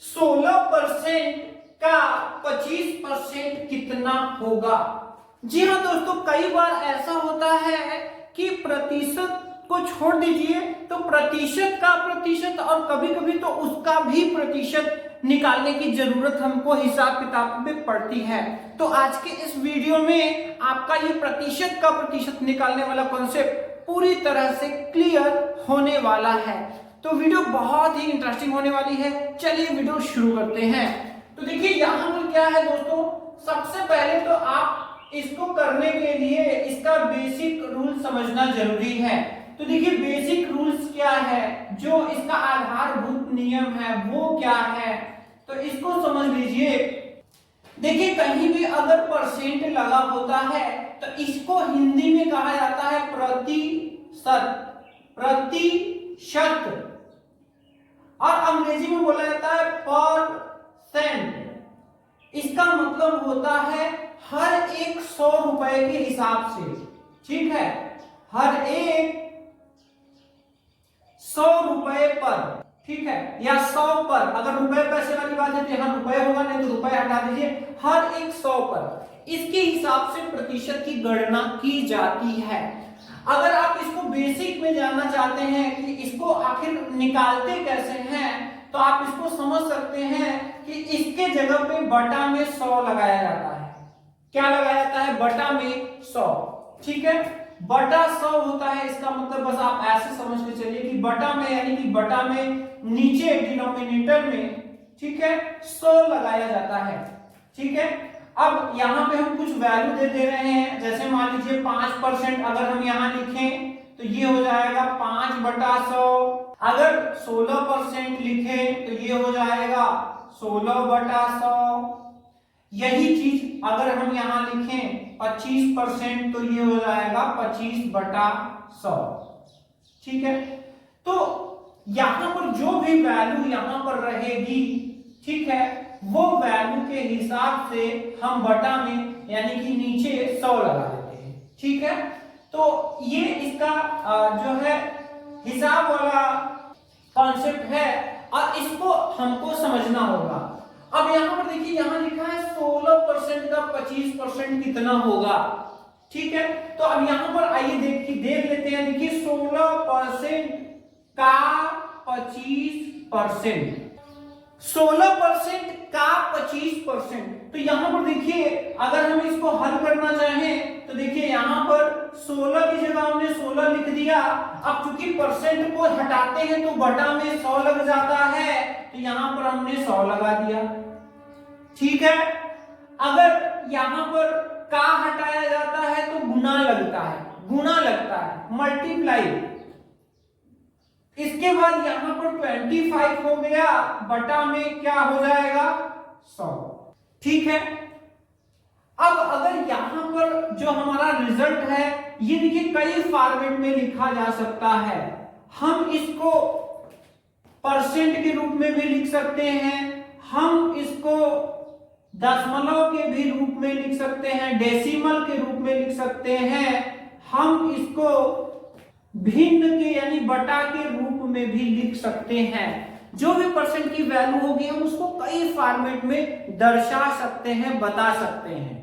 16% का 25% कितना होगा। जी हाँ दोस्तों, कई बार ऐसा होता है कि प्रतिशत को छोड़ दीजिए तो प्रतिशत का प्रतिशत और कभी कभी तो उसका भी प्रतिशत निकालने की जरूरत हमको हिसाब किताब में पड़ती है। तो आज के इस वीडियो में आपका ये प्रतिशत का प्रतिशत निकालने वाला कॉन्सेप्ट पूरी तरह से क्लियर होने वाला है। तो वीडियो बहुत ही इंटरेस्टिंग होने वाली है। चलिए वीडियो शुरू करते हैं। तो देखिए यहाँ पर क्या है दोस्तों, सबसे पहले तो आप इसको करने के लिए इसका बेसिक रूल समझना जरूरी है। तो देखिए बेसिक रूल्स क्या है, जो इसका आधारभूत नियम है वो क्या है, तो इसको समझ लीजिए। देखिए कहीं भी अगर परसेंट लगा होता है तो इसको हिंदी में कहा जाता है प्रतिशत, प्रतिशत, और अंग्रेजी में बोला जाता है परसेंट। इसका मतलब होता है हर एक 100 रुपए के हिसाब से, ठीक है, हर एक 100 रुपए पर, ठीक है, या 100 पर। अगर रुपए पैसे वाली बात है तो यहां रुपए होगा, नहीं तो रुपए हटा दीजिए। हर एक 100 पर इसके हिसाब से प्रतिशत की गणना की जाती है। अगर आप इसको बेसिक में जानना चाहते हैं कि इसको आखिर निकालते कैसे हैं, तो आप इसको समझ सकते हैं कि इसके जगह पे बटा में 100 लगाया जाता है। क्या लगाया जाता है? बटा में 100, ठीक है। बटा 100 होता है, इसका मतलब बस आप ऐसे समझ के चलिए कि बटा में, यानी कि बटा में नीचे डिनोमिनेटर में, ठीक है, 100 लगाया जाता है, ठीक है। अब यहाँ पे हम कुछ वैल्यू दे रहे हैं, जैसे मान लीजिए 5% अगर हम यहाँ लिखें तो ये हो जाएगा 5/100। अगर 16% लिखें तो ये हो जाएगा 16/100। यही चीज अगर हम यहाँ लिखें 25% तो ये हो जाएगा 25/100, ठीक है। तो यहां पर जो भी वैल्यू यहां पर रहेगी, ठीक है, वो वैल्यू के हिसाब से हम बटा में यानी कि नीचे 100 लगा देते हैं, ठीक है। तो ये इसका जो है हिसाब वाला कॉन्सेप्ट है और इसको हमको समझना होगा। अब यहां पर देखिए, यहां लिखा है 16% का 25% कितना होगा, ठीक है। तो अब यहां पर आइए देख लेते हैं। देखिए 16% का 25%, 16% का 25%। तो यहां पर देखिए अगर हम इसको हल करना चाहें तो देखिए यहां पर 16 की जगह हमने 16 लिख दिया। अब चूंकि परसेंट को हटाते हैं तो बटा में 100 लग जाता है, तो यहां पर हमने 100 लगा दिया, ठीक है। अगर यहां पर का हटाया जाता है तो गुना लगता है, गुना लगता है, मल्टीप्लाई। इसके बाद यहां पर 25 हो गया, बटा में क्या हो जाएगा 100, ठीक है। अब अगर यहां पर जो हमारा रिजल्ट है ये देखिए कई फॉर्मेट में लिखा जा सकता है। हम इसको परसेंट के रूप में भी लिख सकते हैं, हम इसको दशमलव के भी रूप में लिख सकते हैं, डेसिमल के रूप में लिख सकते हैं, हम इसको भिन्न के यानी बटा के रूप में भी लिख सकते हैं। जो भी परसेंट की वैल्यू होगी हम उसको कई फॉर्मेट में दर्शा सकते हैं, बता सकते हैं।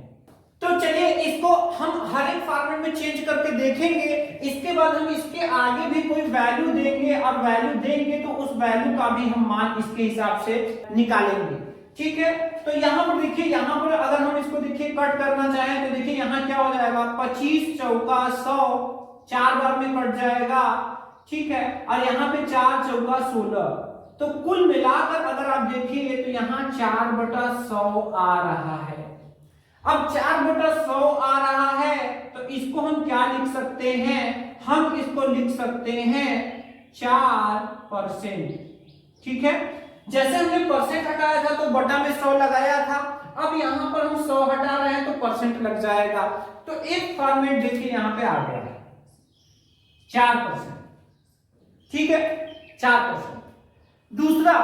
तो चलिए इसको हम हर एक फॉर्मेट में चेंज करके देखेंगे। इसके बाद हम इसके आगे भी कोई वैल्यू देंगे और वैल्यू देंगे तो उस वैल्यू का भी हम मान इसके हिसाब से निकालेंगे, ठीक है। तो यहां पर देखिए, यहां पर अगर हम इसको देखिए कट करना चाहें तो देखिए यहां क्या हो जाएगा, 25 चौका 100, 4 बार में कट जाएगा, ठीक है। और यहाँ पे 4 चौका 16, तो कुल मिलाकर अगर आप देखिए तो यहाँ 4/100 आ रहा है। अब 4/100 आ रहा है तो इसको हम क्या लिख सकते हैं, हम इसको लिख सकते हैं 4%, ठीक है। जैसे हमने परसेंट हटाया था तो बटा में 100 लगाया था, अब यहां पर हम 100 हटा रहे हैं तो परसेंट लग जाएगा। तो एक फॉर्मेट देखिए यहां पे आ गया है 4%, ठीक है, 4%। दूसरा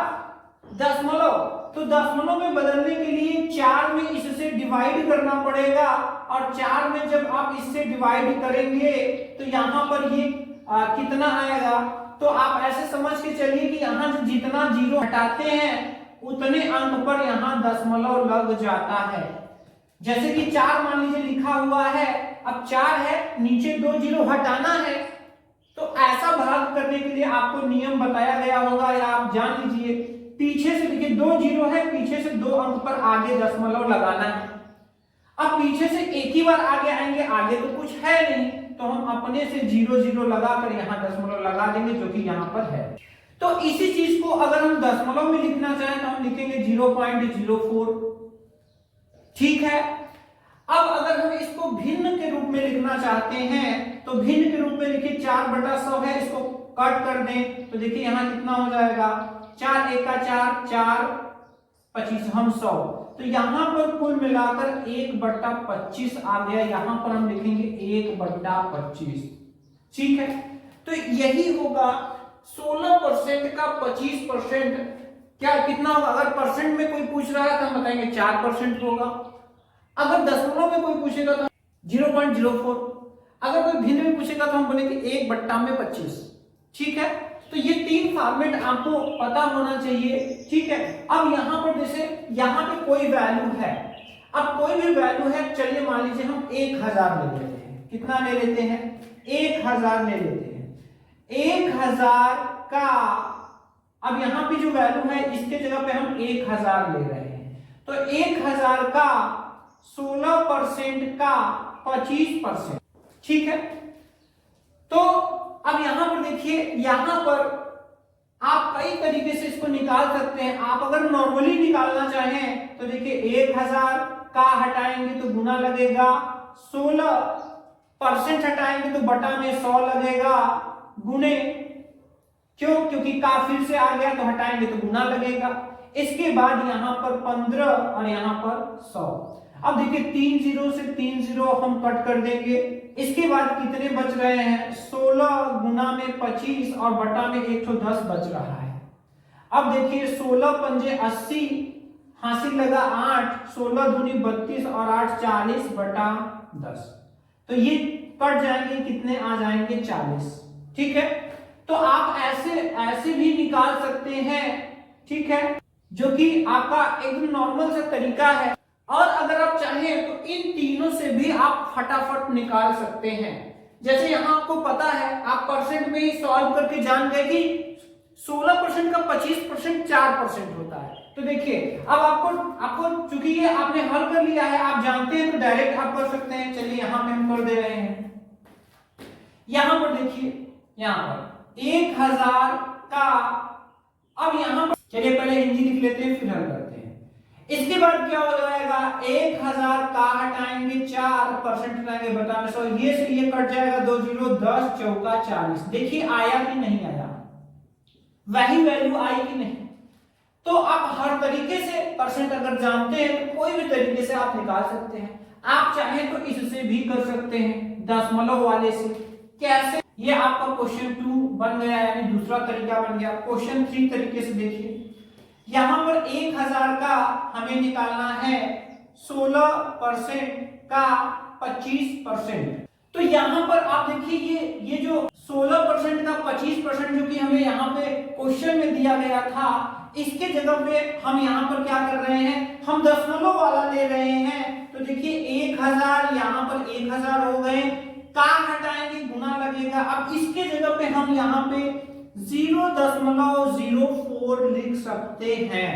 दशमलव, तो दशमलव में बदलने के लिए 4 में इससे डिवाइड करना पड़ेगा, और 4 में जब आप इससे डिवाइड करेंगे तो यहां पर ये कितना आएगा, तो आप ऐसे समझ के चलिए कि यहां से जितना जीरो हटाते हैं उतने अंक पर यहाँ दशमलव लग जाता है। जैसे कि 4 मान लीजिए लिखा हुआ है, अब 4 है, नीचे 2 जीरो हटाना है, तो ऐसा भाग करने के लिए आपको नियम बताया गया होगा या आप जान लीजिए। पीछे से देखिए 2 जीरो है, पीछे से 2 अंक पर आगे दशमलव लगाना है। अब पीछे से एक ही बार आगे आएंगे, आगे तो कुछ है नहीं, तो हम अपने से 0 0 लगाकर यहाँ दशमलव लगा देंगे जो कि यहाँ पर है। तो इसी चीज को अगर हम दशमलव में लिखना चाहें तो हम लिखेंगे 0.04। ठीक है। अब अगर हम इसको भिन्न के रूप में लिखना चाहते हैं तो भिन्न के रूप में लिखिए 4/100 है, इसको कट कर दें तो देखिए यहाँ कितना हो जाएगा, 4 एका 4, 4 25 हम 100, तो यहाँ पर कुल मिलाकर 1/25 आ गया, यहाँ पर हम लिखेंगे 1/25। ठीक है। तो यही होगा 16% का 25%, क्या कितना होगा? अगर परसेंट में कोई पूछ रहा है तो हम बताएंगे 4% होगा। अगर दशमलव में कोई पूछेगा तो 0.04, अगर कोई भिन्न में पूछेगा तो हम बोलेंगे 1/25। ठीक है। तो ये 3 फॉर्मेट आपको पता होना चाहिए। ठीक है। अब यहाँ पर जैसे यहाँ पे कोई वैल्यू है, अब कोई भी वैल्यू है, चलिए मान लीजिए हम 1000 ले लेते हैं। कितना ले लेते हैं? 1000 ले लेते हैं। 1000 का अब यहाँ पे जो वैल्यू है इसके जगह पे हम 1000 ले रहे हैं, तो 1000 का 16% का 25%। ठीक है। तो अब यहां पर देखिए, यहां पर आप कई तरीके से इसको निकाल सकते हैं। आप अगर नॉर्मली निकालना चाहें तो देखिए 1000 का हटाएंगे तो गुना लगेगा, 16% हटाएंगे तो बटा में 100 लगेगा, गुने, क्यों? क्योंकि का फिर से आ गया तो हटाएंगे तो गुना लगेगा। इसके बाद यहां पर 15 और यहां पर 100। अब देखिए 3 जीरो से 3 जीरो हम कट कर देंगे। इसके बाद कितने बच रहे हैं? 16 गुना में 25 और बटा में 110 बच रहा है। अब देखिए 16 पंजे 80, हासिल लगा 8, 16 दूनी 32 और 8 40 बटा 10, तो ये कट जाएंगे, कितने आ जाएंगे? 40। ठीक है। तो आप ऐसे भी निकाल सकते हैं। ठीक है, जो कि आपका एकदम नॉर्मल सा तरीका है। और अगर आप चाहें तो इन तीनों से भी आप फटाफट निकाल सकते हैं। जैसे यहां आपको पता है, आप परसेंट में ही सॉल्व करके जान गए कि 16% का 25% 4% होता है। तो देखिए अब आपको चूंकि ये आपने हल कर लिया है, आप जानते हैं, तो डायरेक्ट आप कर सकते हैं। चलिए यहां पे हम कर दे रहे हैं। यहां पर देखिए, यहां पर 1000 का, अब यहां पर चलिए पहले हिंदी लिख लेते हैं फिर हल करते हैं। इसके बाद क्या हो जाएगा? 1000 का हटाएंगे 4% हटाएंगे बटा में 100, ये से ये कट जाएगा, 2 जीरो 10 चौका 40। देखिए आया कि नहीं आया? वही वैल्यू आई कि नहीं? तो आप हर तरीके से परसेंट अगर जानते हैं तो कोई भी तरीके से आप निकाल सकते हैं। आप चाहें तो इससे भी कर सकते हैं, दशमलव वाले से। कैसे? ये आपका क्वेश्चन 2 बन गया, यानी दूसरा तरीका बन गया। क्वेश्चन 3 तरीके से देखिए, यहां पर 1000 का हमें निकालना है 16% का 25%। तो यहां पर आप देखिए ये जो 16% का 25% जो कि हमें यहाँ पे क्वेश्चन में दिया गया था, इसके जगह पे हम यहाँ पर क्या कर रहे हैं? हम दशमलव वाला ले रहे हैं। तो देखिए 1000, यहाँ पर 1000 हो गए, का हटाएंगे गुना लगेगा। अब इसके जगह पे हम यहाँ पे 0.04 लिख सकते हैं।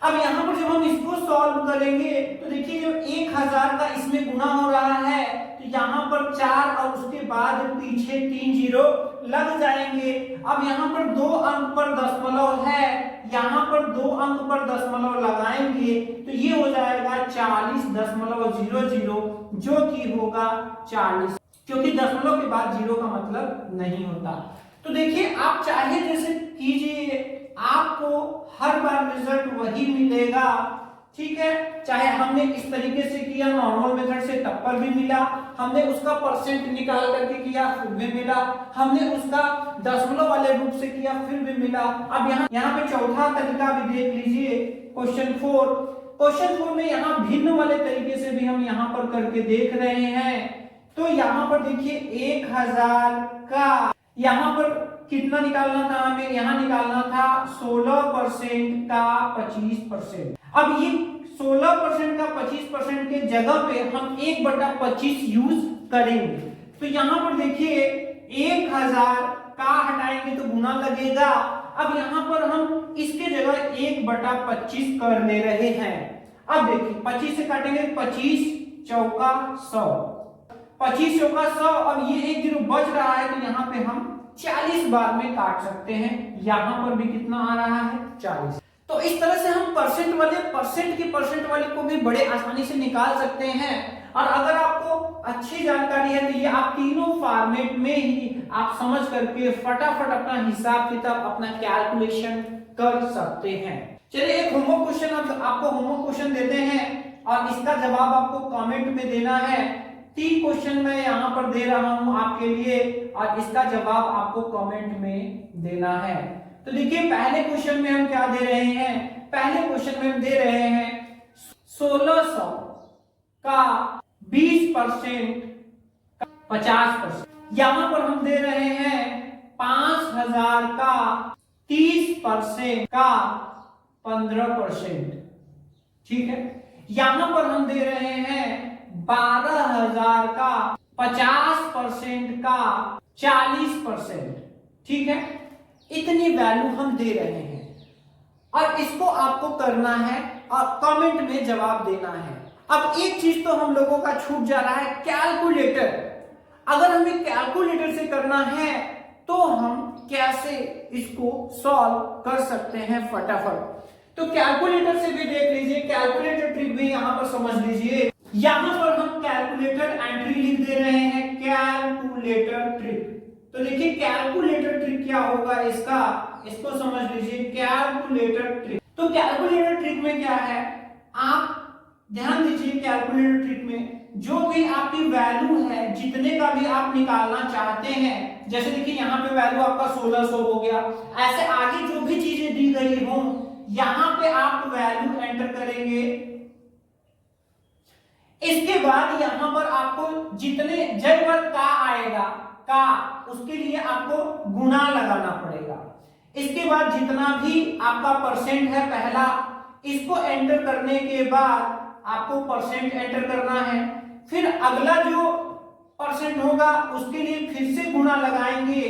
अब यहाँ पर जब हम इसको सॉल्व करेंगे तो देखिए जो 1000 का इसमें गुना हो रहा है, तो यहाँ पर 4 और उसके बाद पीछे 3 जीरो लग जाएंगे। अब यहाँ पर 2 अंक पर दशमलव है, यहाँ पर 2 अंक पर दशमलव लगाएंगे तो ये हो जाएगा 40.00, जो कि होगा 40, क्योंकि दशमलव के बाद जीरो का मतलब नहीं होता। तो देखिए आप चाहे जैसे कीजिए, आपको हर बार रिजल्ट वही मिलेगा। ठीक है, चाहे हमने इस तरीके से किया नॉर्मल मेथड से तब पर भी मिला, हमने उसका परसेंट निकाल करके किया फिर भी मिला, हमने उसका दशमलव वाले रूप से किया फिर भी मिला। अब यहाँ पे चौथा तरीका भी देख लीजिए, क्वेश्चन 4। क्वेश्चन 4 में यहाँ भिन्न वाले तरीके से भी हम यहाँ पर करके देख रहे हैं। तो यहाँ पर देखिए 1000 का, यहाँ पर कितना निकालना था हमें, यहाँ निकालना था 16% का 25%। अब ये 16% का 25% के जगह पे हम 1/25 यूज करेंगे। तो यहाँ पर देखिए 1000 का हटाएंगे तो गुना लगेगा। अब यहाँ पर हम इसके जगह 1/25 कर दे रहे हैं। अब देखिए 25 से काटेंगे, 25 चौका 100, 25 चौका 100। अब ये एक 0 बच रहा है तो यहाँ पे हम 40 बार में काट सकते हैं। यहाँ पर भी कितना आ रहा है, 40। तो इस तरह से हम परसेंट वाले को भी बड़े आसानी से निकाल सकते हैं। और अगर आपको अच्छी जानकारी है तो ये आप तीनों फॉर्मेट में ही आप समझ करके फटाफट अपना हिसाब किताब, अपना कैलकुलेशन कर सकते हैं। चलिए एक होमवर्क क्वेश्चन आपको होमवर्क क्वेश्चन देते हैं और इसका जवाब आपको कमेंट में देना है। 3 क्वेश्चन मैं यहाँ पर दे रहा हूँ आपके लिए और इसका जवाब आपको कमेंट में देना है। तो देखिए पहले क्वेश्चन में हम क्या दे रहे हैं, पहले क्वेश्चन में हम दे रहे हैं 1600 का 20% 50%। यहाँ पर हम दे रहे हैं 5000 का 30% का 15%। ठीक है, यहाँ पर हम दे रहे हैं 12000 का 50% का 40%। ठीक है, इतनी वैल्यू हम दे रहे हैं और इसको आपको करना है और कमेंट में जवाब देना है। अब एक चीज तो हम लोगों का छूट जा रहा है, कैलकुलेटर। अगर हमें कैलकुलेटर से करना है तो हम कैसे इसको सॉल्व कर सकते हैं फटाफट। तो कैलकुलेटर से भी देख लीजिए, कैलकुलेटर ट्रिक भी यहां पर समझ लीजिए। यहां पर हम कैलकुलेटर एंट्री लिख दे रहे हैं, कैलकुलेटर ट्रिक। तो देखिए कैलकुलेटर ट्रिक क्या होगा इसका, इसको समझ लीजिए, कैलकुलेटर ट्रिक। तो कैलकुलेटर ट्रिक में क्या है, आप ध्यान दीजिए, कैलकुलेटर ट्रिक में जो भी आपकी वैल्यू है, जितने का भी आप निकालना चाहते हैं, जैसे देखिए यहाँ पे वैल्यू आपका 1600 हो गया, ऐसे आगे जो भी चीजें दी गई हो यहाँ पे आप वैल्यू एंटर करेंगे। इसके बाद यहाँ पर आपको जितने जब पर का आएगा, का उसके लिए आपको गुना लगाना पड़ेगा। इसके बाद जितना भी आपका परसेंट है पहला, इसको एंटर करने के बाद आपको परसेंट एंटर करना है। फिर अगला जो परसेंट होगा उसके लिए फिर से गुना लगाएंगे,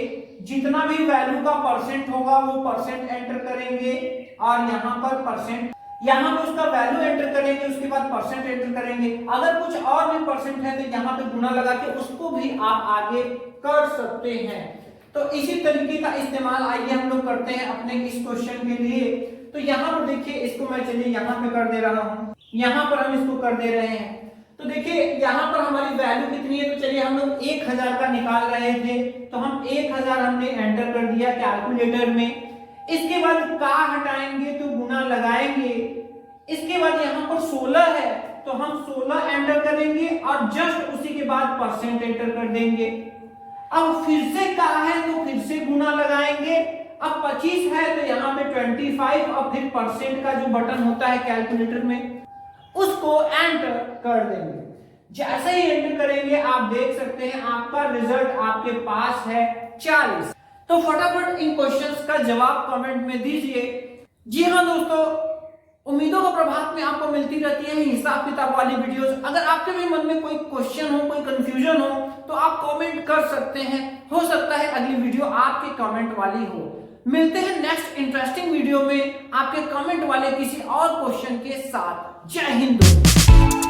जितना भी वैल्यू का परसेंट होगा वो परसेंट एंटर करेंगे और यहाँ पर परसेंट, यहाँ पे उसका वैल्यू एंटर करेंगे, उसके बाद परसेंट एंटर करेंगे। अगर कुछ और भी परसेंट है तो यहाँ पे गुना लगा के उसको भी आप आगे कर सकते हैं। तो इसी तरीके का इस्तेमाल आइए हम लोग करते हैं अपने इस क्वेश्चन के लिए। तो यहाँ पर देखिए, इसको मैं चलिए यहाँ पे कर दे रहा हूँ, यहाँ पर हम इसको कर दे रहे हैं। तो देखिए यहाँ पर हमारी वैल्यू कितनी है, तो चलिए हम लोग 1000 का निकाल रहे थे तो हम 1000 हमने एंटर कर दिया कैलकुलेटर में। इसके बाद का हटाएंगे तो गुना लगाएंगे। इसके बाद यहाँ पर 16 है तो हम 16 एंटर करेंगे और जस्ट उसी के बाद परसेंट एंटर कर देंगे। अब फिर से का है तो फिर से गुना लगाएंगे। अब 25 है तो यहाँ पे 25 और फिर परसेंट का जो बटन होता है कैलकुलेटर में उसको एंटर कर देंगे। जैसे ही एंटर करेंगे आप देख सकते हैं आपका रिजल्ट आपके पास है 40। तो फटाफट इन क्वेश्चंस का जवाब कमेंट में दीजिए। जी हाँ दोस्तों, उम्मीदों का प्रभात में आपको मिलती रहती है हिसाब किताब वाली वीडियोस। अगर आपके भी मन में कोई क्वेश्चन हो, कोई कंफ्यूजन हो तो आप कमेंट कर सकते हैं। हो सकता है अगली वीडियो आपके कमेंट वाली हो। मिलते हैं नेक्स्ट इंटरेस्टिंग वीडियो में आपके कमेंट वाले किसी और क्वेश्चन के साथ। जय हिंद।